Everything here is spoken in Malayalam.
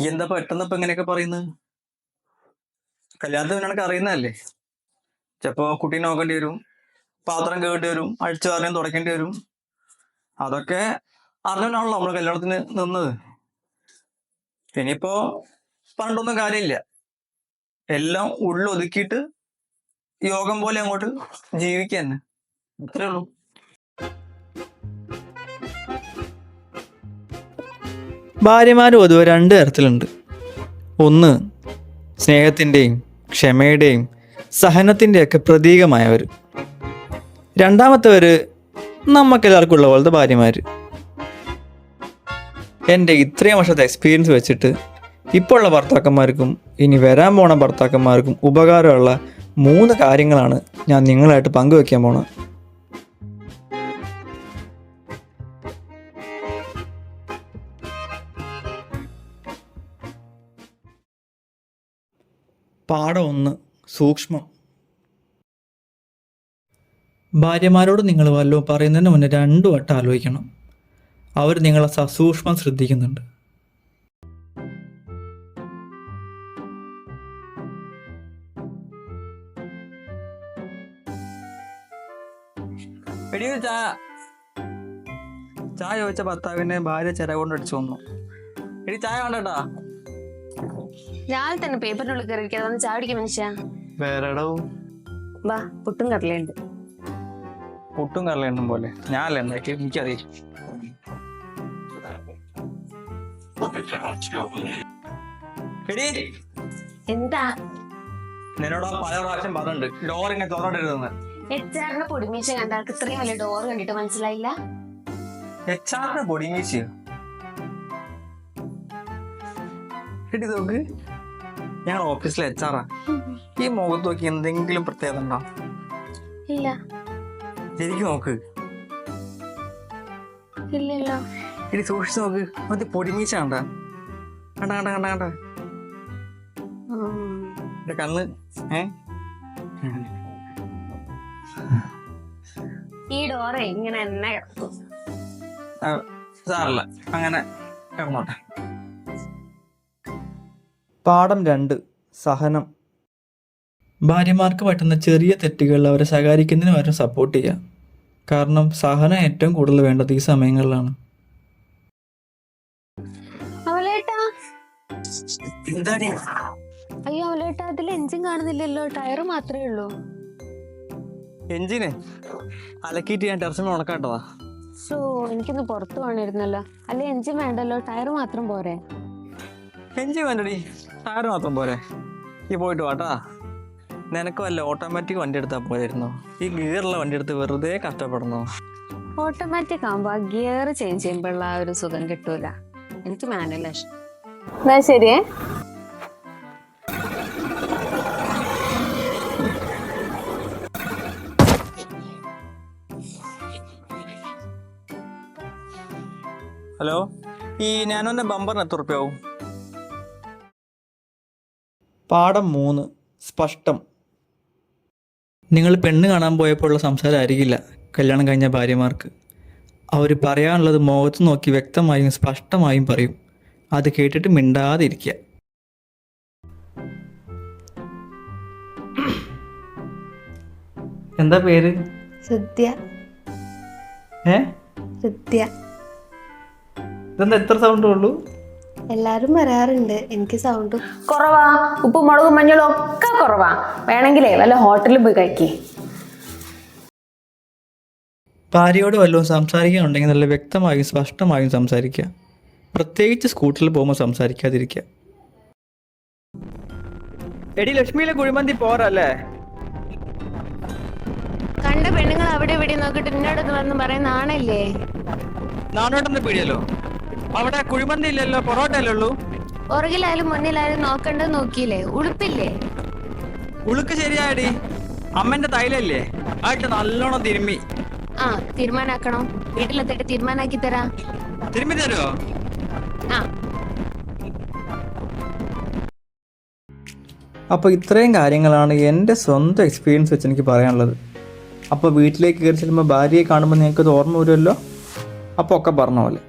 ഈ എന്താ പെട്ടെന്ന് ഇപ്പൊ ഇങ്ങനെയൊക്കെ പറയുന്നത്? കല്യാണത്തിന് നിനക്ക് അറിയുന്നതല്ലേ? ചിലപ്പോ കുട്ടീനെ നോക്കേണ്ടി വരും, പാത്രം കേണ്ടി വരും, അഴിച്ചു വാരാൻ തുടക്കേണ്ടി വരും. അതൊക്കെ അറിഞ്ഞാണല്ലോ നമ്മള് കല്യാണത്തിന് നിന്നത്. ഇനിയിപ്പോ പറഞ്ഞിട്ടൊന്നും കാര്യമില്ല. എല്ലാം ഉള്ളൊതുക്കിയിട്ട് യോഗം പോലെ അങ്ങോട്ട് ജീവിക്കുക തന്നെ, അത്രേ ഉള്ളൂ. ഭാര്യമാർ പൊതുവെ രണ്ട് തരത്തിലുണ്ട്. ഒന്ന്, സ്നേഹത്തിൻ്റെയും ക്ഷമയുടെയും സഹനത്തിൻ്റെയൊക്കെ പ്രതീകമായവർ. രണ്ടാമത്തവർ നമുക്കെല്ലാവർക്കും ഉള്ള പോലത്തെ ഭാര്യമാർ. എൻ്റെ ഇത്രയും വർഷത്തെ എക്സ്പീരിയൻസ് വെച്ചിട്ട് ഇപ്പോൾ ഉള്ള ഭർത്താക്കന്മാർക്കും ഇനി വരാൻ പോണ ഭർത്താക്കന്മാർക്കും ഉപകാരമുള്ള 3 കാര്യങ്ങളാണ് ഞാൻ നിങ്ങളായിട്ട് പങ്കുവെക്കാൻ പോണത്. പാഠം 1: സൂക്ഷ്മം. ഭാര്യമാരോട് നിങ്ങൾ വല്ലതും പറയുന്നതിന് മുന്നേ 2 വട്ടം ആലോചിക്കണം. അവർ നിങ്ങളെ സസൂക്ഷ്മം ശ്രദ്ധിക്കുന്നുണ്ട്. എടീ ചായ ചായ ചോദിച്ച ഭർത്താവിനെ ഭാര്യ ചിര കൊണ്ട് അടിച്ചു വന്നു. എടി ചായ വേണ്ടട്ടാ. രാവിലെ തന്നെ പേപ്പറിനുള്ളിൽ കയറിയിരിക്കാതെ വന്ന് ചായ കുടിക്കാൻ മനുഷ്യ. വേറെടവും വാ, പുട്ടും കടലയുണ്ട്. പുട്ടും കടലയുണ്ടും പോലെ ഞാനല്ലേ ഉണ്ടാക്കി, എനിക്കറിയാം. എടി എന്താ? നിന്നോട് പല പ്രാവശ്യം പറഞ്ഞിട്ടുണ്ട് ഡോറിങ്ങനെ തുറന്നിടരുതെന്ന്. എച്ചാറിന്റെ പൊടിമീശ കണ്ട ആൾക്ക് ഇത്രയും വലിയ ഡോർ കണ്ടിട്ട് മനസ്സിലായില്ല? എച്ചാറിന്റെ പൊടിമീശയോ? എടി നോക്ക്, ഞങ്ങൾ ഓഫീസിലെ എച്ചാറാ. ഈ മുഖത്ത് നോക്കി എന്തെങ്കിലും പ്രത്യേകത ഉണ്ടോ? ഇല്ല. ശരിക്കും നോക്ക്. ഇല്ലല്ലോ. ഇനി സൂക്ഷിച്ച് നോക്ക്, മറ്റേ പൊടിമീശ കണ്ട കണ്ട കണ്ട കണ്ട കണ്ട എന്റെ കണ്ണ്. ഈ ഡോറെ ഇങ്ങനെ എന്നെ കിടക്കും. സാറില്ല, അങ്ങനെ കിടന്നോട്ടെ. പാഠം 2: സഹനം. ഭാര്യമാർക്ക് പറ്റുന്ന ചെറിയ തെറ്റുകളിൽ അവരെ ശകാരിക്കുന്നതിന് അവരെ സപ്പോർട്ട് ചെയ്യുക. കാരണം സഹനം ഏറ്റവും കൂടുതൽ വേണ്ടത് ഈ സമയങ്ങളിലാണ്. അവലേട്ടാ, എന്താടി? അയ്യോ അവലേട്ടാ, അതിൽ എഞ്ചിൻ കാണുന്നില്ലല്ലോ, ടയർ മാത്രമേ ഉള്ളൂ. എഞ്ചിന് അലക്കിയിട്ട് ഞാൻ ടെറസിന് ഉണക്കാട്ടതാ. സോ എനിക്കൊന്ന് പുറത്തു പോകണമായിരുന്നല്ലോ. അല്ലെ എഞ്ചിൻ വേണ്ടല്ലോ, ടയർ മാത്രം പോരെ? എഞ്ചിൻ വേണ്ടടി, ടയർ മാത്രം പോരെ. ഈ പോയിട്ട് വാട്ടാ. നിനക്ക് വല്ല ഓട്ടോമാറ്റിക് വണ്ടി എടുത്താൽ പോരായിരുന്നോ? ഈ ഗിയറുള്ള വണ്ടി എടുത്ത് വെറുതെ കഷ്ടപ്പെടണോ? ഓട്ടോമാറ്റിക് ആകുമ്പോ ഗിയർ ചേഞ്ച് ചെയ്യുമ്പോഴുള്ള ആ ഒരു സുഖം കിട്ടൂല. എനിക്ക് മാനുവൽ ഇഷ്ടം. എന്നാ ശരിയേ. ഹലോ, ഈ നാനോന്റെ ബമ്പറിന് എത്ര റുപ്യാവും? പാഠം 3: സ്പഷ്ടം. നിങ്ങൾ പെണ്ണ് കാണാൻ പോയപ്പോഴുള്ള സംസാരമായിരിക്കില്ല കല്യാണം കഴിഞ്ഞ ഭാര്യമാർക്ക്. അവർ പറയാനുള്ളത് മുഖത്ത് നോക്കി വ്യക്തമായും സ്പഷ്ടമായും പറയും. അത് കേട്ടിട്ട് മിണ്ടാതിരിക്കുക. എന്താ പേര്? സത്യ. സത്യ. ഇതെന്താ എത്ര സൗണ്ടേ ഉള്ളൂ? എല്ലാരും പറയാറുണ്ട് എനിക്ക് സൗണ്ട് കുറവാ, ഉപ്പും മുളകും മഞ്ഞളും ഒക്കെ കുറവാ. വേണമെങ്കിലേ വല്ല ഹോട്ടലിൽ പോയി കഴിക്കേ. ഭാര്യയോട് വല്ലതും സംസാരിക്കാനുണ്ടെങ്കിൽ നല്ല വ്യക്തമായും സ്പഷ്ടമായും സംസാരിക്കുക. പ്രത്യേകിച്ച് സ്കൂട്ടറിൽ പോകുമ്പോൾ സംസാരിക്കാതിരിക്കുക. എടി ലക്ഷ്മിയിലെ കുഴിമന്തി പോരല്ലേ? കണ്ട പെണ്ണുങ്ങൾ അവിടെ ഇവിടെ നോക്കിട്ട് എന്നോടൊന്ന് വന്ന് പറയുന്ന ആണല്ലേ? നാനോട്ടൊന്ന് പിടിയല്ലോ. അവിടെ കുഴിമന്തി ഇല്ലല്ലോ, പൊറോട്ട അല്ലേ ഉള്ളൂ. പുറകിലായാലും മുന്നിലായാലും നോക്കണ്ടത് നോക്കിയില്ലേ? ഉളുപ്പില്ലേ? ഉളുക്ക് ശരിയായടി. അമ്മന്റെ തൈലല്ലേ, ആയിട്ട് നല്ലോണം തിരുമ്മി. ആ, തീരുമാനാക്കണം. വീട്ടിലെത്തിയിട്ട് തീരുമാനാക്കി തരാ. തിരുമ്മി തരുമോ? ആ. അപ്പോൾ ഇത്രയും കാര്യങ്ങളാണ് എൻ്റെ സ്വന്തം എക്സ്പീരിയൻസ് വെച്ച് എനിക്ക് പറയാനുള്ളത്. അപ്പോൾ വീട്ടിലേക്ക് കയറി ചെല്ലുമ്പോൾ ഭാര്യയെ കാണുമ്പോൾ നിങ്ങൾക്കത് ഓർമ്മ വരുമല്ലോ. അപ്പോൾ ഒക്കെ പറഞ്ഞ പോലെ